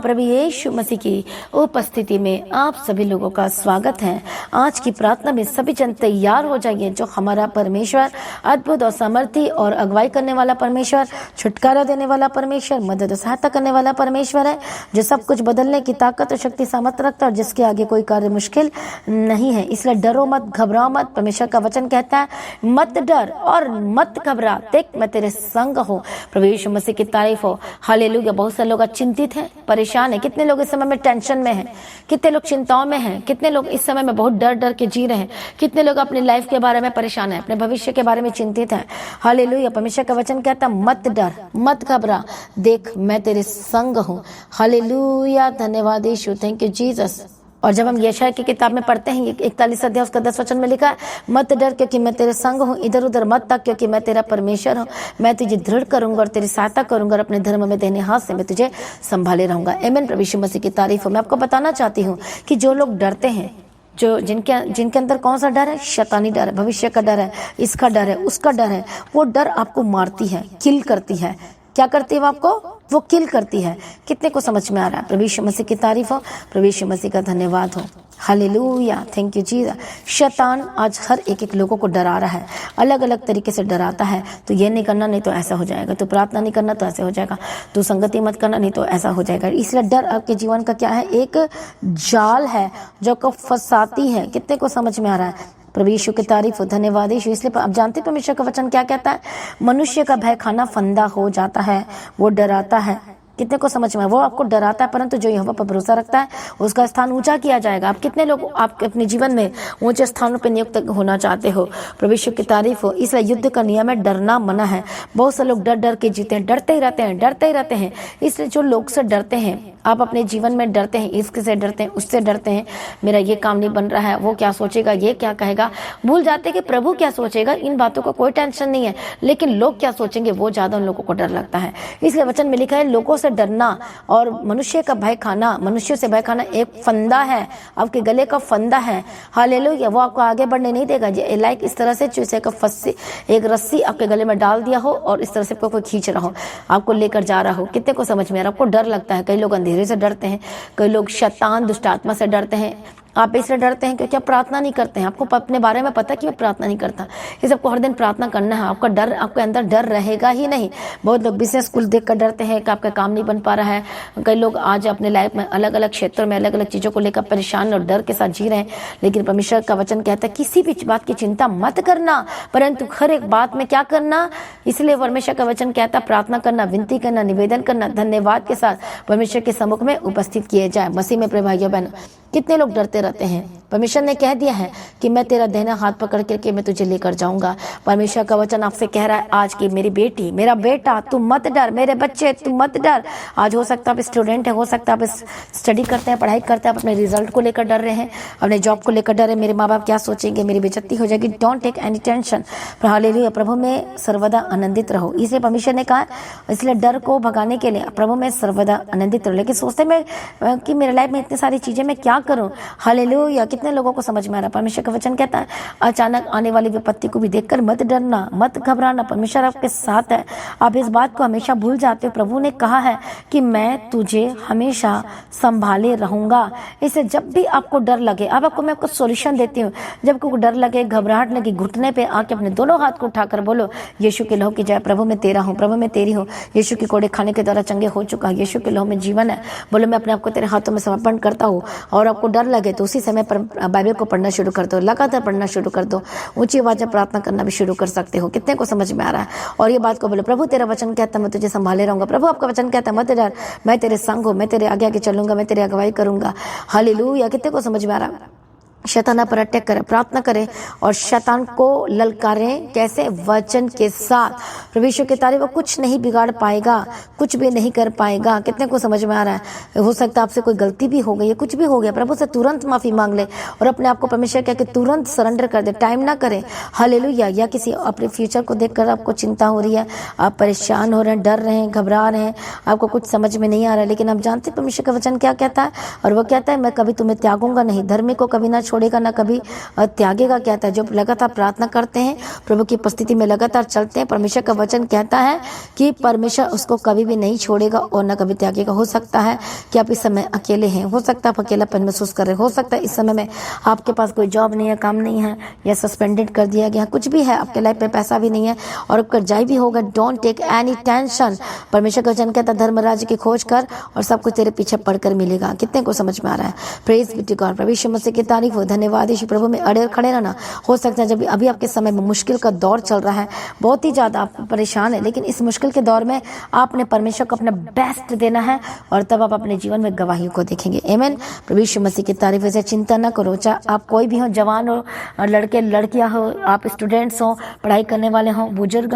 प्रभु यीशु मसीह की उपस्थिति में आप सभी लोगों का स्वागत है। आज की प्रार्थना में सभी जन तैयार हो जाइए। जो हमारा परमेश्वर अद्भुत और सामर्थी और अगुवाई करने वाला परमेश्वर, छुटकारा देने वाला परमेश्वर, मदद और सहायता करने वाला परमेश्वर है, जो सब कुछ बदलने की ताकत और शक्ति सामर्थ्य रखता है और जिसके आगे कोई कार्य मुश्किल नहीं है। इसलिए डरो मत, घबराओ मत। परमेश्वर का वचन कहता है मत डर और मत घबरा, देख मैं तेरे संग हूँ। प्रभु यीशु मसीह की तारीफ हो। हालेलुया। बहुत से लोग चिंतित हैं, परेशान हैं। कितने लोग इस समय में टेंशन में हैं, कितने लोग चिंताओं में हैं, कितने लोग इस समय में बहुत डर डर के जी रहे हैं, कितने लोग अपनी लाइफ के बारे में परेशान हैं, अपने भविष्य के बारे में चिंतित हैं। हालेलुया। परमेश्वर का वचन कहता है मत डर, मत घबरा, देख मैं तेरे संग हूँ। हालेलुया। धन्यवाद यीशु, थैंक यू जीसस। और जब हम यशायाह की किताब में पढ़ते हैं 41 अध्याय उसका 10 वचन में लिखा है मत डर क्योंकि मैं तेरे संग हूँ, इधर उधर मत तक क्योंकि मैं तेरा परमेश्वर हूँ। मैं तुझे दृढ़ करूंगा और तेरी सहायता करूंगा और अपने धर्म में देने हाथ से मैं तुझे संभाले रहूंगा। आमीन। प्रभु यीशु मसीह की तारीफ हो। मैं आपको बताना चाहती हूँ कि जो लोग डरते हैं, जो जिनके अंदर कौन सा डर है? शैतानी डर है, भविष्य का डर है, इसका डर है, उसका डर है। वो डर आपको मारती है, किल करती है। क्या करती है वो आपको? वो किल करती है। कितने को समझ में आ रहा है? प्रभु यीशु मसीह की तारीफ हो, प्रभु यीशु मसीह का धन्यवाद हो। Hallelujah, thank you Jesus. शैतान आज हर एक लोगों को डरा रहा है, अलग अलग तरीके से डराता है। तो ये नहीं करना, नहीं तो ऐसा हो जाएगा, तो प्रार्थना नहीं करना तो ऐसे हो जाएगा, तो संगति मत करना नहीं तो ऐसा हो जाएगा। इसलिए डर आपके जीवन का क्या है? एक जाल है जो को फंसाती है। कितने को समझ में आ रहा है? प्रभु यीशु की तारीफ हो, धन्यवाद यीशु। इसलिए आप जानते हैं परमेश्वर का वचन क्या कहता है? मनुष्य का भय खाना फंदा हो जाता है, वो डराता है। कितने को समझ में? वो आपको डराता है, परंतु जो यहोवा पर भरोसा रखता है उसका स्थान ऊंचा किया जाएगा। आप कितने लोग आप अपने जीवन में ऊंचे स्थानों पर नियुक्त होना चाहते हो? प्रभु यीशु की तारीफ हो। इसलिए युद्ध का नियम है डरना मना है। बहुत से लोग डर डर के जीते हैं, डरते ही रहते हैं, डरते ही रहते हैं। इसलिए जो लोग से डरते हैं, आप अपने जीवन में डरते हैं, इससे डरते हैं, उससे डरते हैं, मेरा ये काम नहीं बन रहा है, वो क्या सोचेगा, ये क्या कहेगा, भूल जाते कि प्रभु क्या सोचेगा। इन बातों का कोई टेंशन नहीं है, लेकिन लोग क्या सोचेंगे वो ज्यादा उन लोगों को डर लगता है। इसलिए वचन में लिखा है लोगों से डरना और मनुष्य का भय खाना, मनुष्य से भय खाना एक फंदा है, आपके गले का फंदा है। हालेलुया। वो आपको आगे बढ़ने नहीं देगा। लाइक इस तरह से जैसे एक रस्सी आपके गले में डाल दिया हो और इस तरह से कोई खींच रहा हो, आपको लेकर जा रहा हो। कितने को समझ में आ रहा है? आपको डर लगता है। कई लोग अंधेरे से डरते हैं, कई लोग शैतान दुष्ट आत्मा से डरते हैं। आप इसलिए डरते हैं क्योंकि आप प्रार्थना नहीं करते हैं। आपको अपने बारे में पता है कि मैं प्रार्थना नहीं करता। ये सबको हर दिन प्रार्थना करना है। आपका डर, आपके अंदर डर रहेगा ही नहीं। बहुत लोग बिजनेस स्कूल देखकर डरते हैं कि आपका काम नहीं बन पा रहा है। कई लोग आज अपने लाइफ में अलग अलग क्षेत्रों में अलग अलग चीजों को लेकर परेशान और डर के साथ जी रहे हैं। लेकिन परमेश्वर का वचन कहता है किसी भी बात की चिंता मत करना, परंतु हर एक बात में क्या करना? इसलिए परमेश्वर का वचन कहता है प्रार्थना करना, विनती करना, निवेदन करना, धन्यवाद के साथ परमेश्वर के सम्मुख में उपस्थित किए जाए। मसीह में प्रिय भाइयों बहनों, कितने लोग डरते रहते हैं? परमेश्वर ने कह दिया है कि मैं तेरा दाहिना हाथ पकड़ करके मैं तुझे लेकर जाऊंगा। परमेश्वर का वचन आपसे कह रहा है आज की मेरी बेटी, मेरा बेटा, तू मत डर, मेरे बच्चे तू मत डर। आज हो सकता है आप स्टूडेंट है, हो सकता है आप स्टडी करते हैं, पढ़ाई करते हैं, अपने रिजल्ट को लेकर डर रहे हैं, अपने जॉब को लेकर डर रहे हैं, मेरे माँ बाप क्या सोचेंगे, मेरी बेइज्जती हो जाएगी। Don't take any tension. Hallelujah. प्रभु में सर्वदा आनंदित रहो। इसलिए परमेश्वर ने कहा, इसलिए डर को भगाने के लिए प्रभु में सर्वदा आनंदित रहो। लेकिन सोचते में कि मेरे लाइफ में इतनी सारी चीजें मैं क्या करूं? हालेलुया। कितने लोगों को समझ में आ रहा है? परमेश्वर का वचन कहता है अचानक आने वाली विपत्ति को भी देखकर मत डरना, मत घबराना, परमेश्वर आपके साथ है। आप इस बात को हमेशा भूल जाते हो। प्रभु ने कहा है कि मैं तुझे हमेशा संभाले रहूंगा। इससे जब भी आपको डर लगे, अब मैं आपको सोल्यूशन देती हूँ। जब आपको डर लगे, घबराहट लगे, घुटने पे आके अपने दोनों हाथ को उठाकर बोलो यीशु के लहू की जय। प्रभु मैं तेरा हूँ, प्रभु मैं तेरी हूँ। यीशु की कोड़े खाने के द्वारा चंगे हो चुका, यीशु के लहू में जीवन है। बोलो मैं अपने आप को तेरे हाथों में समर्पण करता हूँ। और आपको डर लगे तो उसी समय पर बाइबल को पढ़ना शुरू कर दो, लगातार पढ़ना शुरू कर दो, ऊंची आवाज में प्रार्थना करना भी शुरू कर सकते हो। कितने को समझ में आ रहा है? और ये बात को बोलो प्रभु तेरा वचन कहता है मैं तुझे संभाले रहूंगा। प्रभु आपका वचन कहता है मत डर, मैं तेरे संग हूं, मैं तेरे आगे आगे चलूंगा, मैं तेरी अगुवाई करूंगा। हालेलुया। कितने को समझ में आ रहा है? शैतान पर अटैक करें, प्रार्थना करें और शैतान को ललकारें। कैसे? वचन के साथ। प्रभु यीशु की तारीफ, वो कुछ नहीं बिगाड़ पाएगा, कुछ भी नहीं कर पाएगा। कितने को समझ में आ रहा है? हो सकता है आपसे कोई गलती भी हो गई है, कुछ भी हो गया, प्रभु से तुरंत माफी मांग ले और अपने आप को परमेश्वर कह के तुरंत सरेंडर कर दे, टाइम ना करें। हालेलुया। या किसी अपने फ्यूचर को देखकर आपको चिंता हो रही है, आप परेशान हो रहे हैं, डर रहे हैं, घबरा रहे हैं, आपको कुछ समझ में नहीं आ रहा है, लेकिन आप जानते परमेश्वर का वचन क्या कहता है? और वो कहता है मैं कभी तुम्हें त्यागूंगा नहीं, धर्मी को कभी ना छोड़ेगा ना कभी त्यागेगा। कहता है जो लगातार प्रार्थना करते हैं, प्रभु की उपस्थिति में लगातार चलते हैं, परमेश्वर का वचन कहता है कि परमेश्वर उसको कभी भी नहीं छोड़ेगा और न कभी त्यागेगा। हो सकता है कि आप इस समय अकेले हैं, हो सकता है आप अकेलापन महसूस कर रहे, हो सकता है इस समय में आपके पास कोई जॉब नहीं है, काम नहीं है, या सस्पेंडेड कर दिया गया, कुछ भी है, आपके लाइफ में पैसा भी नहीं है और अब कर्जाई भी होगा। Don't take any tension. परमेश्वर का वचन कहता है धर्म राज्य की खोज कर और सब कुछ तेरे पीछे पढ़कर मिलेगा। कितने को समझ में आ रहा है? Praise be to God. प्रभु यीशु मसीह की तारीफ हो। धन्यवाद यीशु प्रभु में अड़े खड़े रहना। हो सकता है जब अभी आपके समय में मुश्किल का दौर चल रहा है, बहुत ही ज्यादा आप परेशान है, लेकिन इस मुश्किल के दौर में आपने परमेश्वर को अपना बेस्ट देना है और तब आप अपने जीवन में गवाही को देखेंगे। आमीन। प्रभु यीशु मसीह की तारीफ से चिंता न करो। चाहे आप कोई भी हो, जवान हो, लड़के लड़कियां हो, आप स्टूडेंट्स हो, पढ़ाई करने वाले हो, बुजुर्ग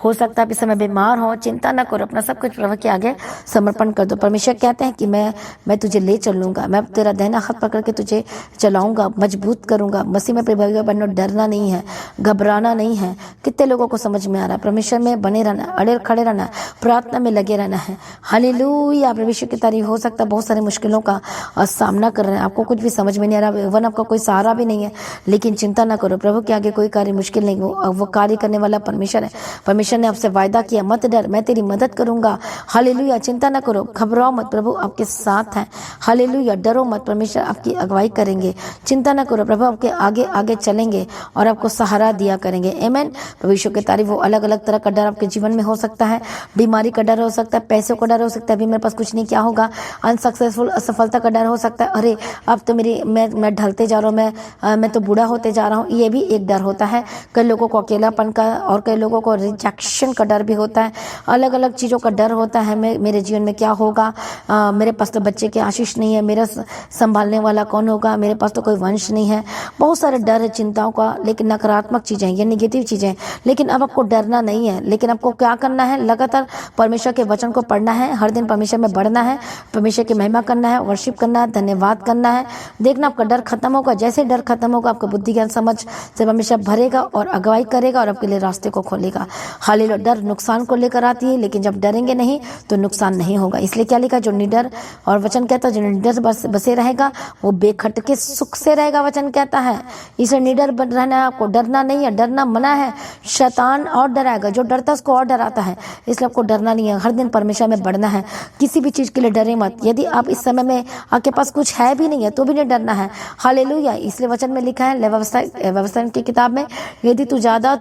हो सकता है आप इस समय बीमार हो, चिंता न करो। अपना सब कुछ प्रभु के आगे समर्पण कर दो। परमेश्वर कहते हैं कि मैं तुझे ले चलूंगा, मैं तेरा दाहिना हाथ पकड़ के तुझे चलाऊंगा, मजबूत करूंगा। मसीह में प्रभु बनना, डरना नहीं है, घबराना नहीं है। कितने लोगों को समझ में आ रहा है? परमेश्वर में बने रहना, अड़े खड़े रहना, प्रार्थना में लगे रहना है। हालेलुया। परमेश्वर की तारीफ। हो सकता है बहुत सारी मुश्किलों का सामना कर रहे हैं, आपको कुछ भी समझ में नहीं आ रहा, इवन आपका कोई सहारा भी नहीं है, लेकिन चिंता ना करो। प्रभु के आगे कोई कार्य मुश्किल नहीं। वो कार्य करने वाला परमेश्वर है। परमेश्वर ने आपसे वायदा किया, मत डर, मैं तेरी मदद करूंगा। हालेलुया। चिंता ना करो, घबराओ मत, प्रभु आपके साथ है। हालेलुया। डरो मत, परमेश्वर आपकी अगुवाई करेंगे। चिंता ना करो, प्रभु आपके आगे आगे चलेंगे और आपको सहारा दिया करेंगे। आमीन। प्रभु यीशु की तारीफ हो। अलग अलग तरह का डर आपके जीवन में हो सकता है। बीमारी का डर हो सकता है, पैसों का डर हो सकता है, अभी मेरे पास कुछ नहीं, क्या होगा, अनसक्सेसफुल, असफलता का डर हो सकता है, अरे अब तो मैं ढलते जा रहा हूँ, मैं तो बूढ़ा होते जा रहा हूँ, ये भी एक डर होता है। कई लोगों को अकेलापन का और कई लोगों को रिजेक्शन का डर भी होता है। अलग अलग चीज़ों का डर होता है। मेरे जीवन में क्या होगा, मेरे पास तो बच्चे की आशीष नहीं है, मेरा संभालने वाला कौन होगा, मेरे पास तो कोई वंश नहीं है। बहुत सारे डर है चिंताओं का, लेकिन नकारात्मक चीज़ें, ये नेगेटिव चीज़ें। लेकिन अब आपको डरना नहीं है, लेकिन आपको क्या करना है, लगातार परमेश्वर के वचन को पढ़ना है, हर दिन परमेश्वर में बढ़ना है, परमेश्वर की महिमा करना है, वर्शिप करना है, धन्यवाद करना है। देखना आपका डर खत्म होगा। जैसे डर खत्म होगा, आपको बुद्धि ज्ञान समझ से परमेश्वर भरेगा और अगुवाई करेगा और आपके लिए रास्ते को खोलेगा। हालेलुया। डर नुकसान को लेकर आती है, लेकिन जब डरेंगे नहीं तो नुकसान नहीं होगा। इसलिए क्या लिखा, जो निडर, और वचन कहता है जो निडर बसे रहेगा वो बेखटके सुख से रहेगा। वचन कहता है इसे निडर बन रहना है, आपको डरना नहीं है, डरना मना है। शैतान और डराएगा, जो डरता है उसको और डराता है, इसलिए आपको डरना नहीं है, हर दिन परमेश्वर में बढ़ना है। किसी भी चीज के लिए डरे मत। यदि आप इस समय में आपके पास कुछ है भी नहीं है तो भी नहीं डरना है। हालेलुया। इसलिए वचन में लिखा है व्यवस्था की किताब में, यदि तू ज्यादा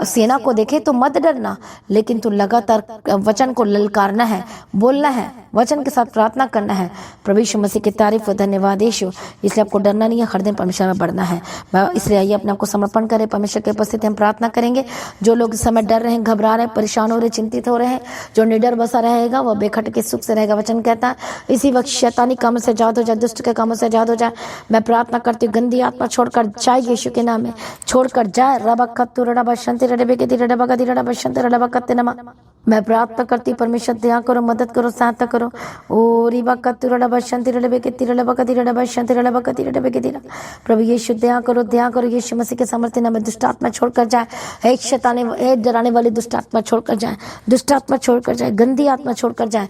सेना को देखे तो मत डरना, लेकिन तू लगातार वचन को ललकारना है, बोलना है, वचन के साथ प्रार्थना करना है। प्रभु यीशु मसीह की तारीफ, धन्यवाद यीशु। इसलिए आपको डरना नहीं है, हर दिन परमेश्वर में बढ़ना है। इसलिए आइए अपने आपको समर्पण करें, परमेश्वर के उपस्थिति हम प्रार्थना करेंगे। जो लोग इस समय डर रहे हैं, घबरा रहे हैं, परेशान हो रहे, चिंतित हो रहे हैं, जो निडर बसा रहेगा वो बेखट के सुख से रहेगा। वचन कहता है इसी वक्त शैतानी कामों से आजाद हो जाए, दुष्ट के कामों से आजाद हो जाए। मैं प्रार्थना करती हूँ, गंदी आत्मा छोड़कर जाए यीशु के नाम में, छोड़कर जाए। मैं प्रार्थना करती हूँ, परमेश्वर दया करो, मदद करो, सहायता करो। प्रभु यीशु दया करो यीशु मसीह के सामर्थ्य नाम में दुष्ट आत्मा छोड़कर जाए। एक शैतानी, एक डराने वाली दुष्ट आत्मा छोड़कर जाए, दुष्ट आत्मा छोड़कर जाए, गंदी आत्मा छोड़कर जाए।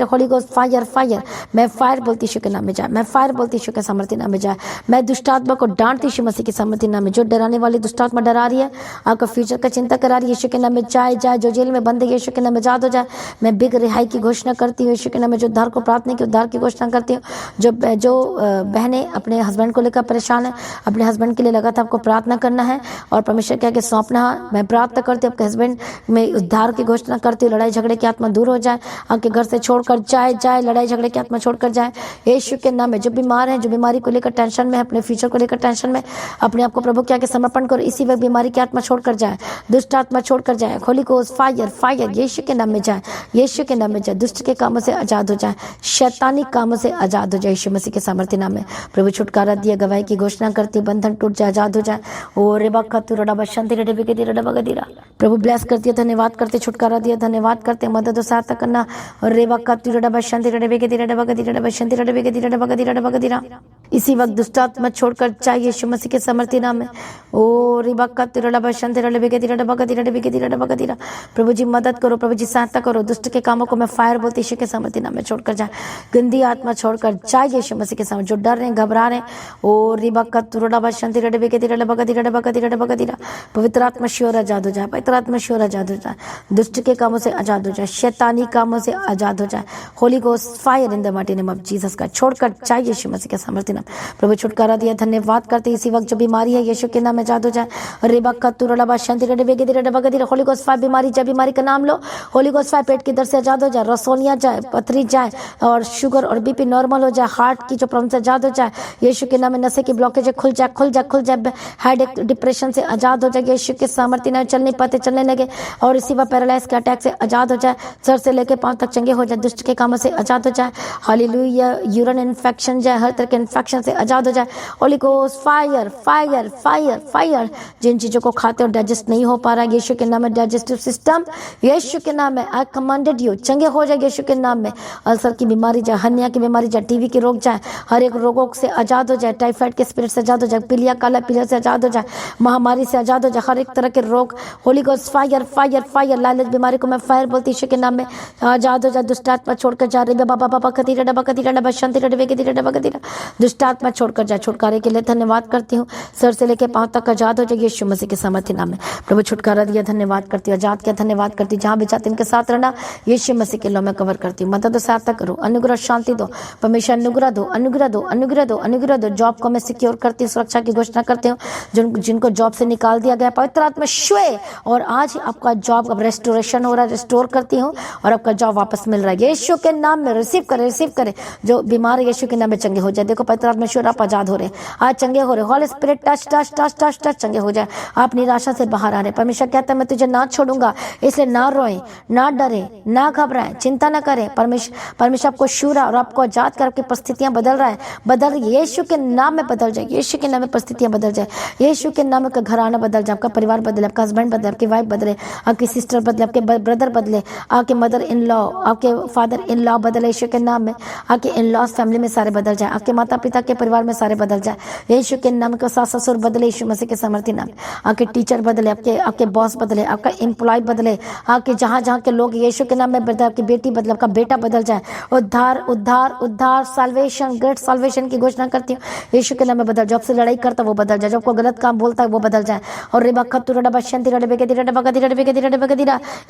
Holy Ghost fire, fire. मैं फायर बोलती यीशु के नाम में जाए, मैं फायर बोलती यीशु के सामर्थ्य नाम में जाए। मैं दुष्ट आत्मा को डांटती यीशु मसीह के सामर्थ्य नाम में। जो डराने वाली दुष्ट आत्मा डरा रही है, आपका फ्यूचर का चिंता करा रही है, यीशु के नाम में जाए जाए। जो जेल में बंद है यीशु के नाम में आजाद हो जाए। मैं बिग रिहाई की घोषणा करती हूँ यीशु के नाम में। जो उद्धार को प्रार्थना की उद्धार की घोषणा करती हूँ। जो बहनें अपने हस्बैंड को लेकर परेशान है, अपने हस्बैंड के लिए लगातार आपको प्रार्थना करना है और परमेश्वर के आगे सौंपना है। मैं प्रार्थना करती हूँ आपके हस्बैंड में उद्धार की घोषणा करती हूँ। लड़ाई झगड़े की आत्मा दूर हो जाए, आपके घर से छोड़कर जाए जाए, लड़ाई झगड़े की आत्मा छोड़कर जाए यीशु के नाम में। जो बीमार है, जो बीमारी को लेकर टेंशन में, अपने फ्यूचर को लेकर टेंशन में, अपने आप को प्रभु के आगे समर्पण करो। इसी वक्त बीमारी की आत्मा छोड़कर जाए, दुष्ट आत्मा छोड़कर जाए। होली गोस्ट फायर, फायर यीशु के नाम में जाए, यीशु के नाम में जाए। दुष्ट के कामों से आजाद हो जाए, शैतानी कामों से आजाद हो जाए यीशु मसीह के सामर्थ्य नाम में। प्रभु छुटकारा दिया, गवाही की घोषणा करती, बंधन टूट जाए, आजाद हो जाए। और प्रभु ब्लेस करती है, धन्यवाद करते, छुटकारा दिया, धन्यवाद करते, मदद और सहायता करना। और इसी वक्त दुष्ट आत्मा छोड़कर चाहिए यीशु मसीह के समर्थी नाम में। ओ रिबक्का तिरड़ा बशन तिरड़ा बेगे तिरड़ा बगा तिरड़ा बेगे तिरड़ा बगा तिरड़ा। प्रभु जी मदद करो, प्रभु जी सहायता करो। दुष्ट के कामों को मैं फायर बोलती यीशु के समर्थी नाम में छोड़कर जाए। गंदी आत्मा छोड़कर चाहिए यीशु मसीह के सामने, जो डर रहे हैं, घबरा रहे हैं। ओ रिबक्का तिरड़ा बशन तिरड़ा बेगे तिरड़ा बगा तिरड़ा बगा तिरड़ा बगा तिरड़ा। पवित्र आत्मा श्योर आजाद हो जाए, पवित्र आत्मा श्योर आजाद हो जाए। दुष्ट के कामों से आजाद हो जाए, शैतानी कामों से आजाद हो जाए। Holy Ghost fire in the mighty name of Jesus का छोड़कर चाहिए यीशु मसीह के सामर्थ्य नाम। प्रभु छुटकारा दिया, धन्यवाद करते। इसी वक्त जो बीमारी है यीशु के नाम में आजाद हो जाए। रेबक्का तुरडा शांति रेडे बेगे रेडे बगे दिरे। होली गोस्ट फायर बीमारी जाए, बीमारी का नाम लो। होली गोस्ट फायर पेट की दर्द से आजाद हो जाए, रसोनिया जाए, पथरी जाए और शुगर और बीपी नॉर्मल हो जाए। हार्ट की जो प्रॉब्लम से आजाद हो जाए यीशु के नाम में। नशे की ब्लॉकेज खुल जाए, खुल जाए, खुल जाए। हेडेक डिप्रेशन से आजाद हो जाए यीशु के सामर्थ्य नाम। चल नहीं पाते, चलने लगे और इसी वक्त पैरालाइज के अटैक से आजाद हो जाए। सर से लेके पांव तक चंगे हो जाए, दुष्ट के कामों से आजाद हो जाए। हालेलुया। यूरिन इन्फेक्शन जाए, हर तरह के इन्फेक्शन से आजाद हो जाए। Holy Ghost fire fire fire fire. जिन चीजों को खाते और डाइजेस्ट नहीं हो पा रहा है यीशु के नाम में, डाइजेस्टिव सिस्टम यीशु के नाम में आई कमांडेड यू, चंगे हो जाए यीशु के नाम में। अल्सर की बीमारी जाए, हर्निया की बीमारी जाए, टीवी के रोग जाए, हर एक रोगों से आजाद हो जाए। टाइफाइड के स्पिरिट से आजाद हो जाए, पीलिया काला पीलिया से आजाद हो जाए, महामारी से आजाद हो जाए, हर एक तरह के रोग। Holi Ghost fire fire fire. लालच बीमारी को मैं फायर बोलती यीशु के नाम में, आजाद हो जाए। दुष्ट आत्मा छोड़कर जा रही है बाबा बाबा कतीरा डबा कतीरा डबा शांति डबे कतीरा डबा कतीरा। दुष्ट आत्मा छोड़कर जाए। छुटकारे के लिए धन्यवाद करती हूँ। सर से लेके पांव तक आजाद हो जाए यीशु मसीह के सामर्थ्य नाम में। प्रभु छुटकारा दिया, धन्यवाद करती हूँ। आजाद किया, धन्यवाद करती हूँ। जहाँ भी चाहते इनके साथ रहना यीशु मसीह के लो में कवर करती हूँ। मदद सहायता करो, अनुग्रह शांति दो, परमेश्वर अनुग्रह दो, अनुग्रह दो, अनुग्रह दो, अनुग्रह दो। जॉब को मैं सिक्योर करती हूँ, सुरक्षा की घोषणा करती हूँ। जिनको जॉब से निकाल दिया गया पवित्र आत्मा श्वे, और आज आपका जॉब अब रेस्टोरेशन हो रहा है, रिस्टोर करती हूँ और आपका जॉब वापस मिल रहा है यीशु के नाम में। रिसीव करे, रिसीव करे। जो बीमार है यीशु के नाम में चंगे हो जाए। देखो पवित्र आत्मा श्योर आप आजाद हो रहे, आज चंगे हो रहे। Holy Spirit touch touch touch touch touch चंगे हो जाए। आप निराशा से बाहर आ रहे। परमेश्वर कहता है मैं तुझे ना छोड़ूंगा, इसलिए ना रोए, ना डरे, ना घबराए, चिंता ना करें। परमेश्वर आपको शूरा और आपको आजाद करके परिस्थितियां बदल रहा है, बदल रही है। यीशु के नाम में बदल जाए, यीशु के नाम में परिस्थितियां बदल जाए, यीशु के नाम में का घराना बदल जाए, आपका परिवार बदले, आपका हस्बैंड बदले, आपकी वाइफ बदले, आपकी सिस्टर बदले, आपके ब्रदर बदले, आपके मदर इन लॉ, आपके फादर इन लॉ बदले यीशु के नाम में। आपके इन लॉज फैमिली में सारे बदल जाए, आपके माता पिता के परिवार में सारे बदल जाए यीशु के नाम के। सास ससुर बदले यीशु मसीह के सामर्थ्य नाम। आपके टीचर बदले, आपके बॉस बदले, आपका एम्प्लॉय बदले, आपके जहां जहां के लोग यीशु के नाम में बदले। आपकी बेटी बदले, आपका बेटा बदल जाए। उद्धार उद्धार उद्धार, साल्वेशन, ग्रेट साल्वेशन की घोषणा करती हूँ यीशु के नाम में। बदल, जब से लड़ाई करता वो बदल जाए, जब को गलत काम बोलता है वो बदल जाए। और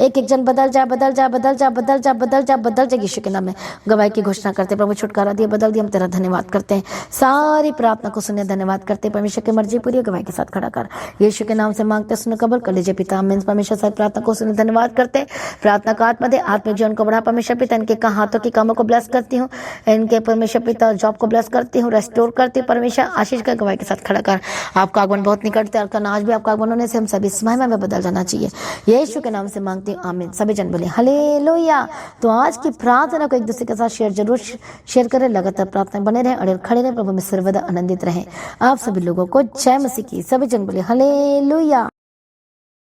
एक एक जन बदल जाए, बदल जाए, बदल जाए, बदल जाए, बदल जाए, बदल जाए यीशु के नाम में। गवाही की घोषणा करते प्रभु छुटकारा दिया, बदल दिया। हम तेरा धन्यवाद करते हैं, सारी प्रार्थना को सुने, धन्यवाद करते हैं। परमेश्वर की मर्जी पूरी गवाही के साथ खड़ा कर यीशु के नाम से मांगते सुन कबूल कर लीजिए पिता। आमीन। परमेश्वर सारी प्रार्थना को सुने, धन्यवाद करते हैं। प्रार्थना का आत्मा दे, आत्मिक जीवन को बढ़ा परमेश्वर पिता। इनके हाथों के कामों को ब्लेस करती हूँ, इनके परमेश्वर पिता जॉब को ब्लेस करती हूँ, रेस्टोर करती हूँ। परमेश्वर आशीष का गवाही के साथ खड़ा कर। आपका आगमन बहुत निकट है, और आज भी आपका आगमन होने से हम सभी इस महिमा में बदल जाना चाहिए। यीशु के नाम से मांगती हूँ, आमीन। सभी जन बोले हालेलुया। तो आज की प्रार्थना को एक दूसरे के साथ जरूर शेयर करें। लगातार प्रार्थना बने रहे, अड़े खड़े रहे। प्रभु में सर्वदा आनंदित रहे। आप सभी लोगों को जय मसीह की। सभी जन बोले हालेलुया।